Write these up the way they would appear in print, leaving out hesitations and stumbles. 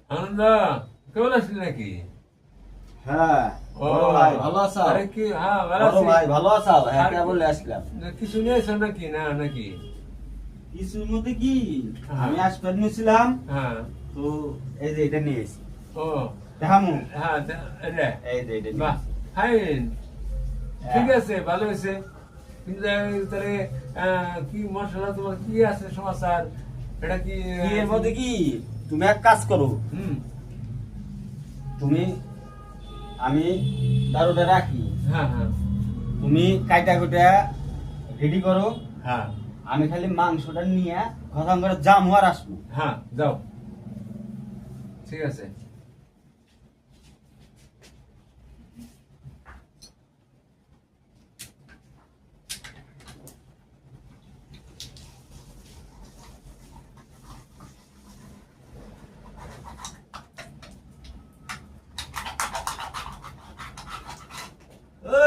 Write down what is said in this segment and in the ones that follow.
আনন্দ কেমন আসলি নাকি? হ্যাঁ ও বড় ভাই ভালো আছো? আরে কি হ্যাঁ ভালো বড় আছি। ভাই ভালো আছো? হ্যাঁ আর কে বলে আসলাম। কিছু নিয়েছো নাকি না নাকি? কিছুর মধ্যে কি হ্যাঁ। আমি আসপেন নিয়েছিলাম হ্যাঁ তো এই যে এটা নিয়ে এসেছি ও দেখামু হ্যাঁ রে এই যে এটা নিয়ে বাহ এসেছি। ফাইন ঠিক হ্যাঁ। আছে ভালো হয়েছে কিন্তু তাহলে কি মশলা তোমার কি আছে সমাচার এটা কি কি এর মধ্যে কি তুমি এক কাজ করো হুম তুমি আমি দারুটা রাখি হ্যাঁ হ্যাঁ তুমি কাইটা কুটা রেডি করো হ্যাঁ আমি খালি মাংসটা নিয়ে ঘটাম করে যামু আর আসবো। হ্যাঁ যাও ঠিক আছে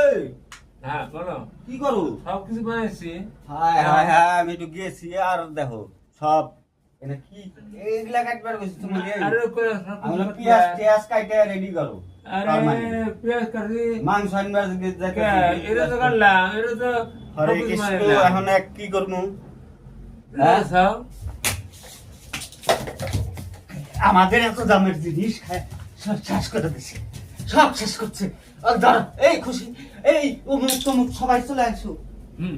এই হ্যাঁ বলো কি করো? সব কিছু বানাইছি হায় হায় হায় আমি একটু গেছি আর দেখো সব এটা কি এগুলা কাটবার কইছি তুমি আরে আমরা পেঁয়াজ টেয়াজ কাইটা রেডি করো। আরে তার মানে পেঁয়াজ কাটি মাংস আনবার কে এটা তো কাটলাম এটা তো হরে সব কিছু কৃষ্ণ বানাইলাম। এখন এক কি করবো হ্যাঁ সব আমাদের এত দামের জিনিস খায় সব শেষ করে দিছে সব শেষ করছে আর দাঁড়া এই খুশি এই অমুক তমুক সবাই চলে আসো হুম